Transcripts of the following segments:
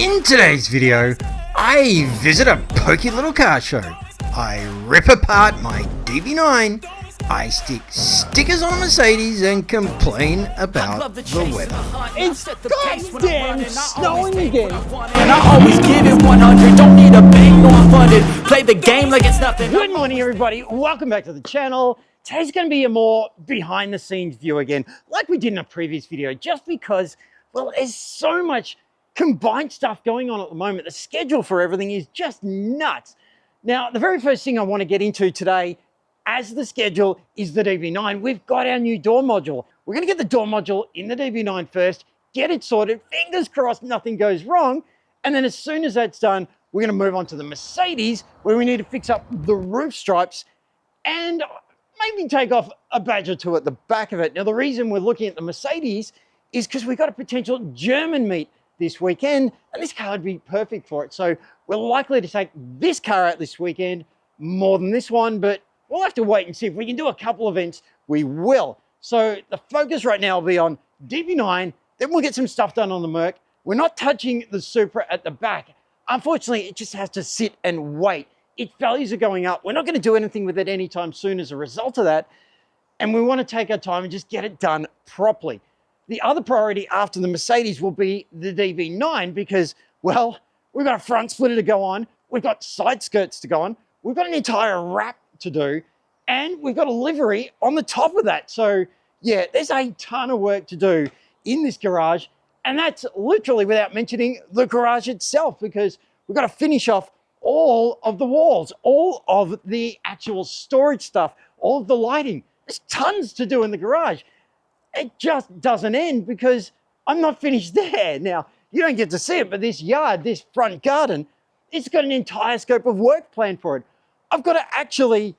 In today's video, I visit a pokey little car show. I rip apart my DB9, I stick stickers on a Mercedes and complain about the weather. It's goddamn snowing again. And I always give it 100, don't need a bank, no I'm funded. Play the game like it's nothing. Good morning, everybody. Welcome back to the channel. Today's going to be a more behind the scenes view again, like we did in a previous video, just because, well, there's so much combined stuff going on at the moment. The schedule for everything is just nuts. Now, the very first thing I want to get into today as the schedule is the DB9. We've got our new door module. We're going to get the door module in the DB9 first, get it sorted, fingers crossed nothing goes wrong, and then as soon as that's done, we're going to move on to the Mercedes, where we need to fix up the roof stripes and maybe take off a badge or two at the back of it. Now, the reason we're looking at the Mercedes is because we've got a potential German meet this weekend, and this car would be perfect for it. So we're likely to take this car out this weekend more than this one, but we'll have to wait and see. If we can do a couple events, we will. So the focus right now will be on DB9, then we'll get some stuff done on the Merc. We're not touching the Supra at the back. Unfortunately, it just has to sit and wait. Its values are going up. We're not going to do anything with it anytime soon as a result of that. And we want to take our time and just get it done properly. The other priority after the Mercedes will be the DB9 because, well, we've got a front splitter to go on. We've got side skirts to go on. We've got an entire wrap to do. And we've got a livery on the top of that. So, yeah, there's a ton of work to do in this garage. And that's literally without mentioning the garage itself, because we've got to finish off all of the walls, all of the actual storage stuff, all of the lighting. There's tons to do in the garage. It just doesn't end because I'm not finished there. Now, you don't get to see it, but this yard, this front garden, it's got an entire scope of work planned for it. I've got to actually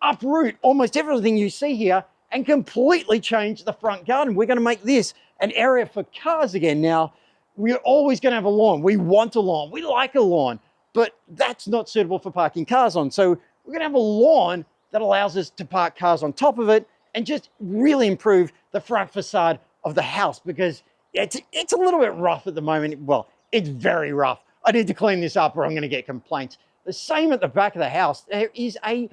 uproot almost everything you see here and completely change the front garden. We're going to make this an area for cars again. Now, we're always going to have a lawn. We want a lawn. We like a lawn, but that's not suitable for parking cars on. So we're going to have a lawn that allows us to park cars on top of it and just really improve the front facade of the house, because it's a little bit rough at the moment. Well, it's very rough. I need to clean this up or I'm going to get complaints. The same at the back of the house. There is a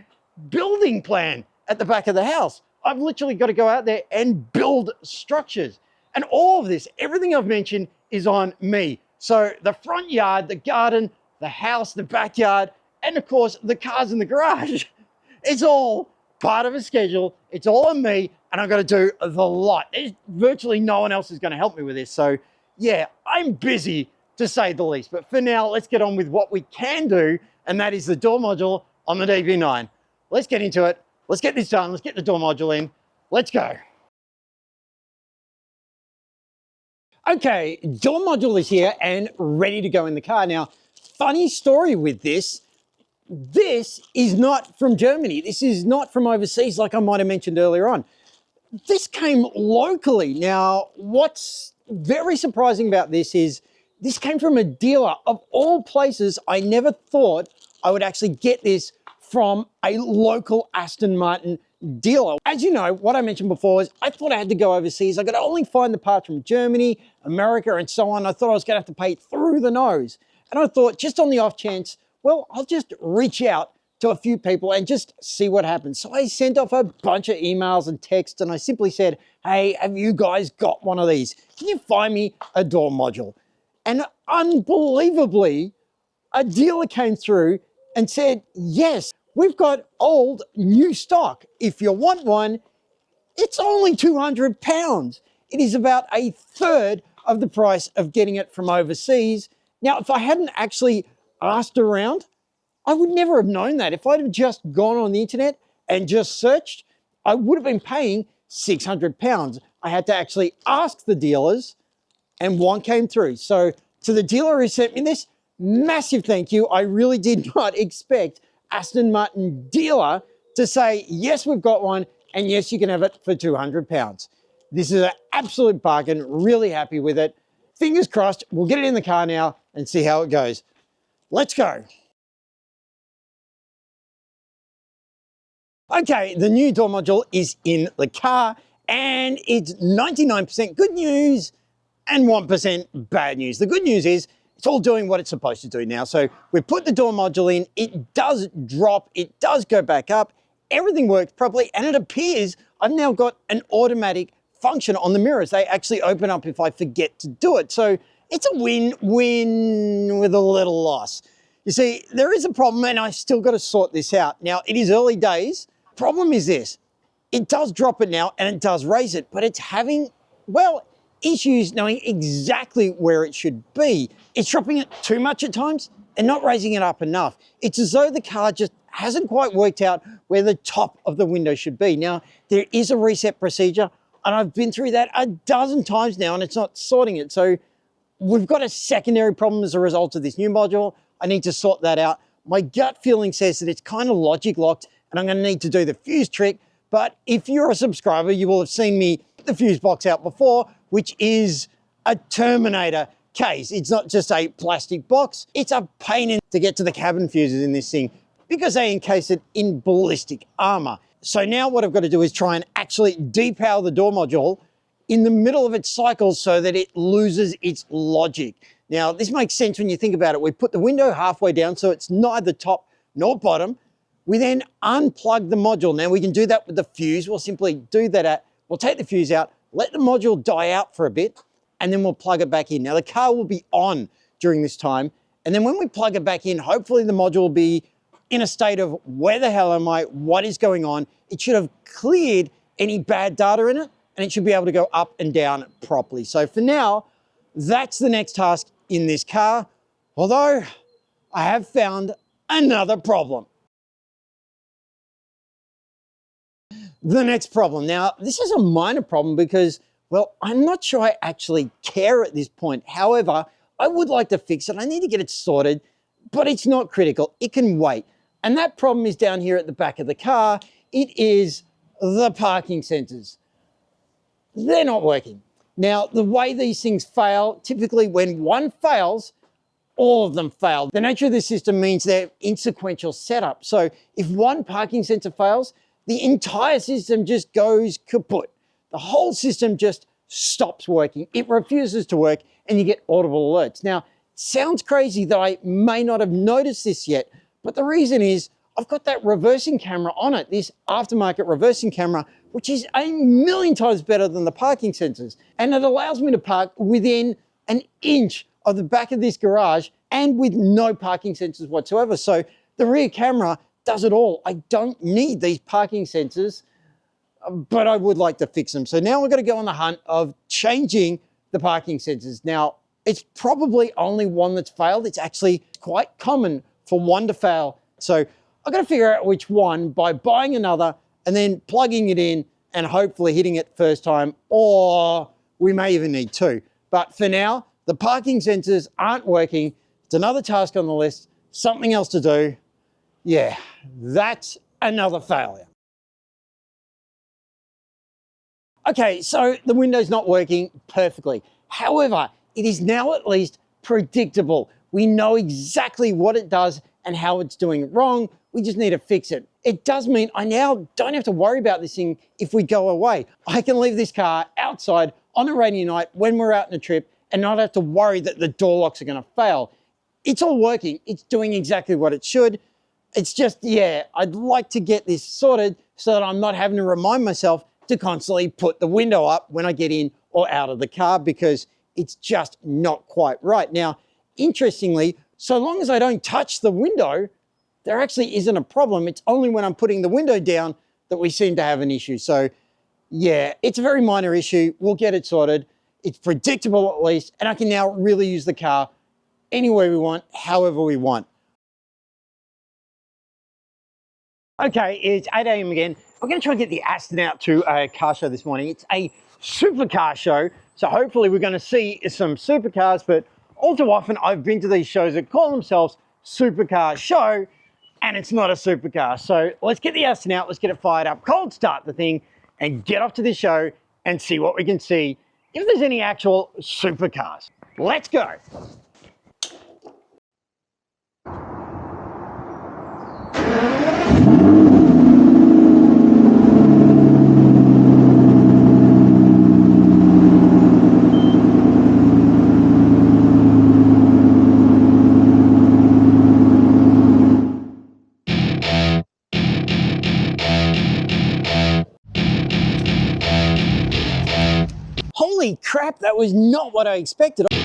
building plan at the back of the house. I've literally got to go out there and build structures. And all of this, everything I've mentioned is on me. So the front yard, the garden, the house, the backyard, and of course the cars in the garage. It's all part of a schedule. It's all on me, and I've got to do the lot. There's virtually no one else is going to help me with this. So yeah, I'm busy to say the least. But for now, let's get on with what we can do, and that is the door module on the DB9. Let's get into it. Let's get this done. Let's get the door module in. Let's go. Okay, door module is here and ready to go in the car. Now, funny story with this. This is not from Germany. This is not from overseas like I might have mentioned earlier on. This came locally. Now, what's very surprising about this is this came from a dealer. Of all places, I never thought I would actually get this from a local Aston Martin dealer. As you know, what I mentioned before is I thought I had to go overseas. I could only find the parts from Germany, America, and so on. I thought I was going to have to pay through the nose. And I thought, just on the off chance, well, I'll just reach out to a few people and just see what happens. So I sent off a bunch of emails and texts, and I simply said, hey, have you guys got one of these? Can you find me a door module? And unbelievably, a dealer came through and said, yes, we've got old new stock. If you want one, it's only £200. It is about a third of the price of getting it from overseas. Now, if I hadn't actually asked around, I would never have known that. If I'd have just gone on the internet and just searched, I would have been paying £600. I had to actually ask the dealers, and one came through. So to the dealer who sent me this, massive thank you. I really did not expect Aston Martin dealer to say, yes, we've got one, and yes, you can have it for £200. This is an absolute bargain. Really happy with it. Fingers crossed, we'll get it in the car now and see how it goes. Let's go. Okay, the new door module is in the car, and it's 99% good news and 1% bad news. The good news is it's all doing what it's supposed to do now. So we put the door module in, it does drop, it does go back up, everything works properly, and it appears I've now got an automatic function on the mirrors. They actually open up if I forget to do it. So it's a win-win with a little loss. You see, there is a problem and I still got to sort this out. Now, it is early days. Problem is this, it does drop it now and it does raise it, but it's having, well, issues knowing exactly where it should be. It's dropping it too much at times and not raising it up enough. It's as though the car just hasn't quite worked out where the top of the window should be. Now, there is a reset procedure and I've been through that a dozen times now and it's not sorting it. So we've got a secondary problem as a result of this new module. I need to sort that out. My gut feeling says that it's kind of logic locked and I'm going to need to do the fuse trick. But if you're a subscriber, you will have seen me put the fuse box out before, which is a Terminator case. It's not just a plastic box. It's a pain to get to the cabin fuses in this thing because they encase it in ballistic armor. So now what I've got to do is try and actually depower the door module in the middle of its cycle so that it loses its logic. Now, this makes sense when you think about it. We put the window halfway down so it's neither top nor bottom. We then unplug the module. Now, we can do that with the fuse. We'll simply do that. We'll take the fuse out, let the module die out for a bit, and then we'll plug it back in. Now, the car will be on during this time. And then when we plug it back in, hopefully the module will be in a state of where the hell am I? What is going on? It should have cleared any bad data in it, and it should be able to go up and down properly. So for now, that's the next task in this car, although I have found another problem. The next problem. Now, this is a minor problem because, well, I'm not sure I actually care at this point. However, I would like to fix it. I need to get it sorted, but it's not critical. It can wait. And that problem is down here at the back of the car. It is the parking sensors. They're not working. Now, the way these things fail, typically when one fails, all of them fail. The nature of this system means they're in sequential setup. So if one parking sensor fails, the entire system just goes kaput. The whole system just stops working. It refuses to work and you get audible alerts. Now, it sounds crazy that I may not have noticed this yet, but the reason is I've got that reversing camera on it, this aftermarket reversing camera, which is a million times better than the parking sensors. And it allows me to park within an inch of the back of this garage and with no parking sensors whatsoever. So the rear camera does it all. I don't need these parking sensors, but I would like to fix them. So now we're going to go on the hunt of changing the parking sensors. Now, it's probably only one that's failed. It's actually quite common for one to fail. So I've got to figure out which one by buying another and then plugging it in and hopefully hitting it first time, or we may even need two. But for now, the parking sensors aren't working. It's another task on the list, something else to do. Yeah, that's another failure. Okay, so the window's not working perfectly. However, it is now at least predictable. We know exactly what it does and how it's doing it wrong. We just need to fix it. It does mean I now don't have to worry about this thing if we go away. I can leave this car outside on a rainy night when we're out on a trip and not have to worry that the door locks are gonna fail. It's all working. It's doing exactly what it should. It's just, yeah, I'd like to get this sorted so that I'm not having to remind myself to constantly put the window up when I get in or out of the car because it's just not quite right. Now, interestingly, so long as I don't touch the window, there actually isn't a problem. It's only when I'm putting the window down that we seem to have an issue. So yeah, it's a very minor issue. We'll get it sorted. It's predictable at least, and I can now really use the car anywhere we want, however we want. Okay, it's 8 a.m. again. We're going to try and get the Aston out to a car show this morning. It's a supercar show, so hopefully we're going to see some supercars, but all too often I've been to these shows that call themselves supercar show, and it's not a supercar. So let's get the Aston out, let's get it fired up, cold start the thing, and get off to this show and see what we can see, if there's any actual supercars. Let's go. crap, that was not what I expected. I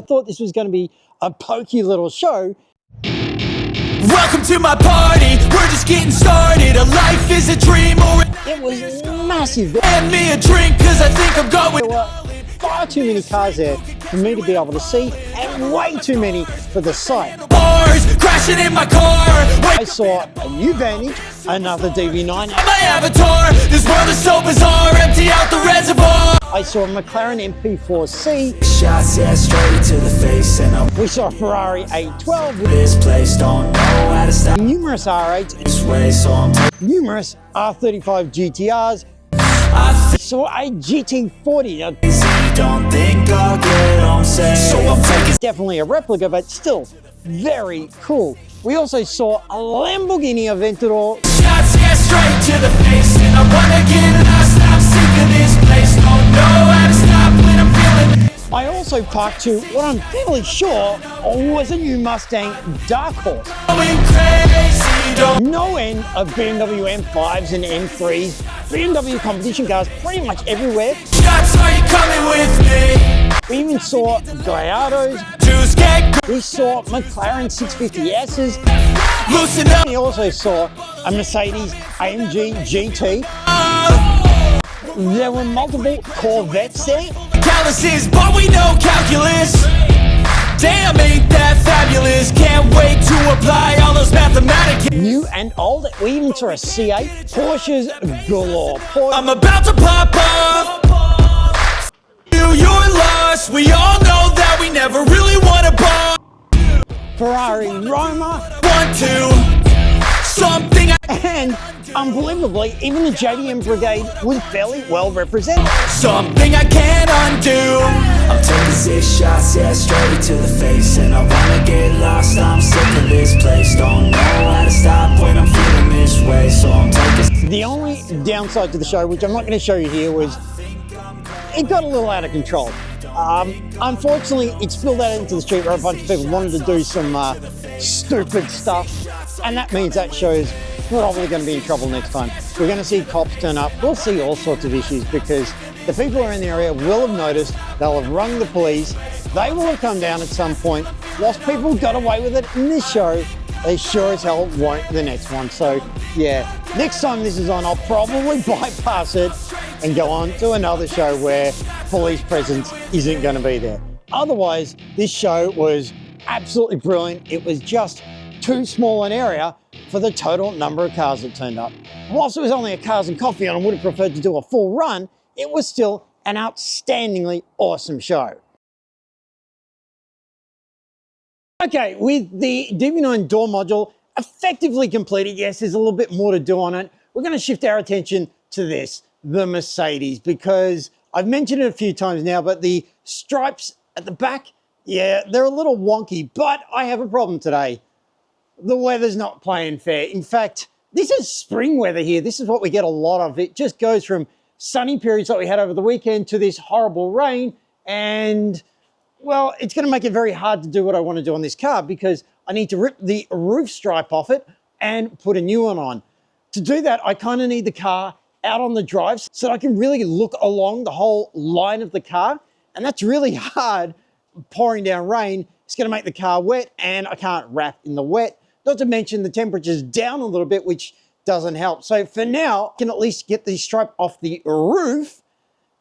thought this was going to be a pokey little show. Welcome to my party, we're just getting started. A life is a dream or It was massive. hand me a drink cause I think I'm going. There were far too many cars there for me to be able to see, and way too many for the sight. Bars crashing in my car. I saw a new Vantage, another DB9. My avatar, this world is so bizarre. Empty out the reservoir. I saw a McLaren MP4-C. Shots, yeah, straight to the face. And I'm We saw a Ferrari 812 with this place, don't know how to stop numerous R8s, this way. So I'm numerous R35 GTRs. I I saw a GT40. Now, don't think I'll get on set. So I'm taking definitely a replica, but still very cool. We also saw a Lamborghini Aventador. shots, yeah, straight to the face. And I wanna get lost. I'm sick of this place. Don't know how to stop when I'm feeling. I also parked to what I'm fairly sure was a new Mustang Dark Horse. Going crazy, don't No end of BMW M5s and M3s, BMW competition cars pretty much everywhere. shots, are you coming with me? We even saw Gallardos. Juice get We saw McLaren 650Ss. loosen up. We also saw a Mercedes AMG GT. There were multiple Corvettes there. Calluses, but we know calculus. Damn, ain't that fabulous? Can't wait to apply all those mathematics. New and old. We even saw a C8. Porsches galore. I'm about to pop off. You're lost. We all know that we never really want to ball. Ferrari Roma. Want to something And unbelievably, even the JDM Brigade was fairly well represented. something I can't undo. I'm taking 6 shots, yeah, straight to the face. And I wanna get lost. I'm sick of this place. Don't know how to stop when I'm feeling this way. So I'm taking. The only downside to the show, which I'm not going to show you here, was it got a little out of control. Unfortunately, it spilled out into the street where a bunch of people wanted to do some stupid stuff, and that means that show's probably going to be in trouble next time. We're going to see cops turn up. We'll see all sorts of issues because the people who are in the area will have noticed. They'll have rung the police. They will have come down at some point. Whilst people got away with it in this show, they sure as hell won't the next one. So yeah, next time this is on, I'll probably bypass it and go on to another show where police presence isn't going to be there. Otherwise, this show was absolutely brilliant. It was just too small an area for the total number of cars that turned up. Whilst it was only a cars and coffee and I would have preferred to do a full run, it was still an outstandingly awesome show. Okay, with the DB9 door module effectively completed, yes, there's a little bit more to do on it. We're going to shift our attention to this, the Mercedes, because I've mentioned it a few times now, but the stripes at the back, yeah, they're a little wonky, but I have a problem today. The weather's not playing fair. In fact, this is spring weather here. This is what we get a lot of. It just goes from sunny periods that we had over the weekend to this horrible rain, and well, it's going to make it very hard to do what I want to do on this car because I need to rip the roof stripe off it and put a new one on. To do that, I kind of need the car out on the drive so that I can really look along the whole line of the car. And that's really hard. Pouring down rain, it's going to make the car wet and I can't wrap in the wet. Not to mention the temperature's down a little bit, which doesn't help. So for now, I can at least get the stripe off the roof.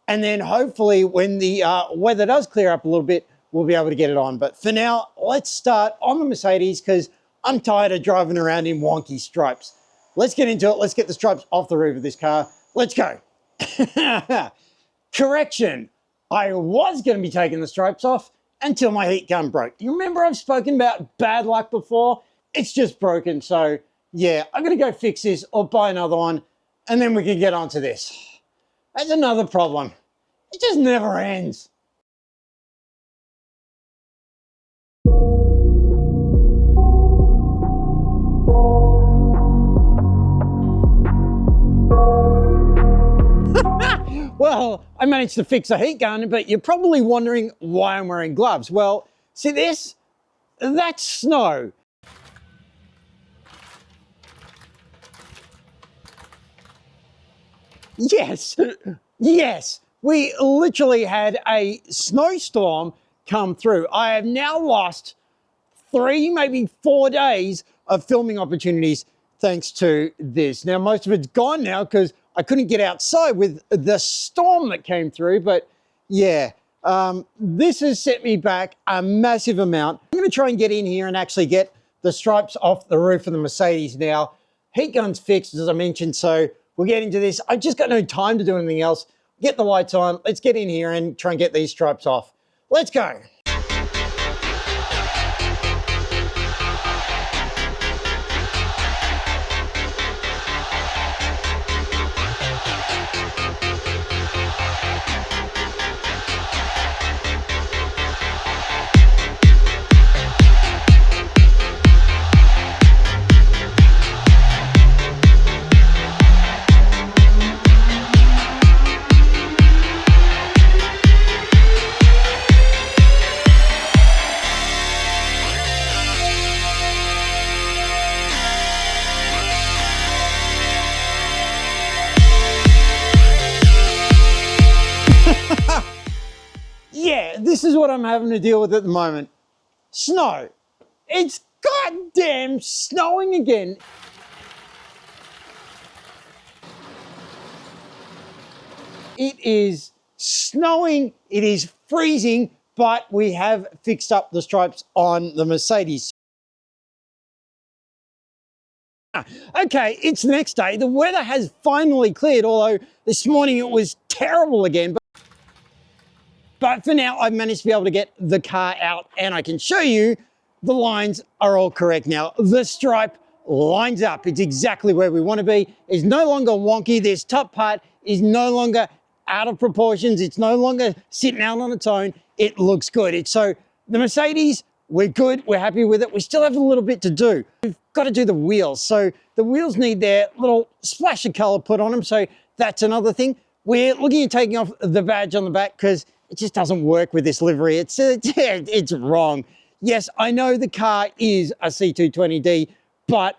And then hopefully when the weather does clear up a little bit, we'll be able to get it on. But for now, let's start on the Mercedes because I'm tired of driving around in wonky stripes. Let's get into it. Let's get the stripes off the roof of this car. Let's go. Correction. I was going to be taking the stripes off until my heat gun broke. You remember I've spoken about bad luck before? It's just broken. So yeah, I'm going to go fix this or buy another one and then we can get onto this. That's another problem. It just never ends. Well, I managed to fix a heat gun, but you're probably wondering why I'm wearing gloves. Well, see this? That's snow. Yes, yes, we literally had a snowstorm come through. I have now lost 3, maybe 4 days of filming opportunities thanks to this. Now, most of it's gone now because I couldn't get outside with the storm that came through, but yeah, this has set me back a massive amount. I'm going to try and get in here and actually get the stripes off the roof of the Mercedes now. Heat gun's fixed, as I mentioned, so we'll get into this. I've just got no time to do anything else. Get the lights on. Let's get in here and try and get these stripes off. Let's go. Yeah, this is what I'm having to deal with at the moment. Snow. It's goddamn snowing again. It is snowing, it is freezing, but we have fixed up the stripes on the Mercedes. Okay, it's the next day. The weather has finally cleared, although this morning it was terrible again. But for now, I've managed to be able to get the car out and I can show you the lines are all correct now. The stripe lines up. It's exactly where we want to be. It's no longer wonky. This top part is no longer out of proportions. It's no longer sitting out on its own. It looks good. So the Mercedes, we're good. We're happy with it. We still have a little bit to do. We've got to do the wheels. So the wheels need their little splash of color put on them. So that's another thing. We're looking at taking off the badge on the back because it just doesn't work with this livery. It's wrong. Yes, I know the car is a C220D, but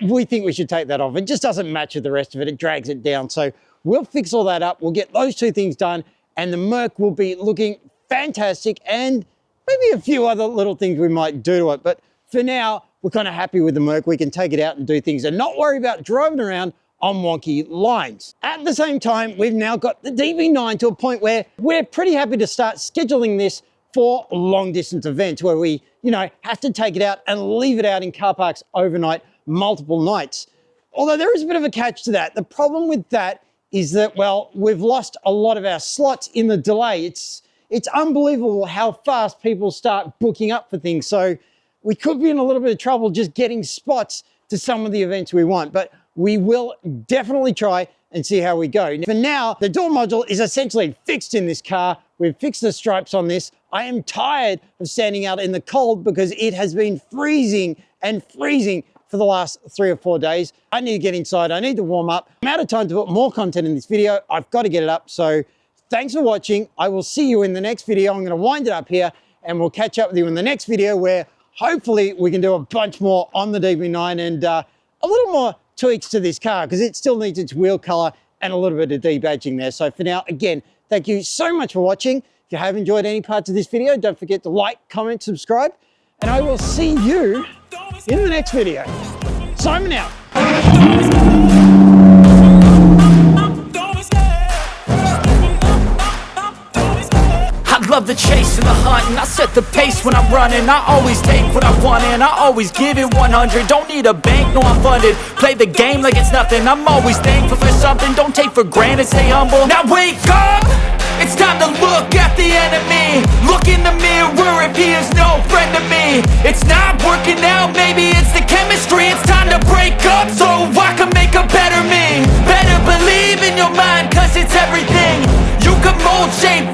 we think we should take that off. It just doesn't match with the rest of it. It drags it down. So we'll fix all that up. We'll get those 2 things done and the Merc will be looking fantastic and maybe a few other little things we might do to it. But for now, we're kind of happy with the Merc. We can take it out and do things and not worry about driving around on wonky lines. At the same time, we've now got the DB9 to a point where we're pretty happy to start scheduling this for long distance events where we, have to take it out and leave it out in car parks overnight, multiple nights. Although there is a bit of a catch to that. The problem with that is that, well, we've lost a lot of our slots in the delay. It's unbelievable how fast people start booking up for things. So we could be in a little bit of trouble just getting spots to some of the events we want. But we will definitely try and see how we go. For now, the door module is essentially fixed in this car. We've fixed the stripes on this. I am tired of standing out in the cold because it has been freezing and freezing for the last 3 or 4 days. I need to get inside. I need to warm up. I'm out of time to put more content in this video. I've got to get it up. So thanks for watching. I will see you in the next video. I'm going to wind it up here and we'll catch up with you in the next video where hopefully we can do a bunch more on the DB9 and a little more tweaks to this car because it still needs its wheel color and a little bit of debadging there. So for now, again, thank you so much for watching. If you have enjoyed any parts of this video, don't forget to like, comment, subscribe, and I will see you in the next video. Simon out. I love the chase and the hunt, and I set the pace when I'm running. I always take what I want and I always give it 100. Don't need a bank, no I'm funded. Play the game like it's nothing. I'm always thankful for something. Don't take for granted, stay humble. Now wake up! It's time to look at the enemy. Look in the mirror if he is no friend to me. It's not working out, maybe it's the chemistry. It's time to break up so I can make a better me. Better believe in your mind, cause it's everything. You can mold, shape,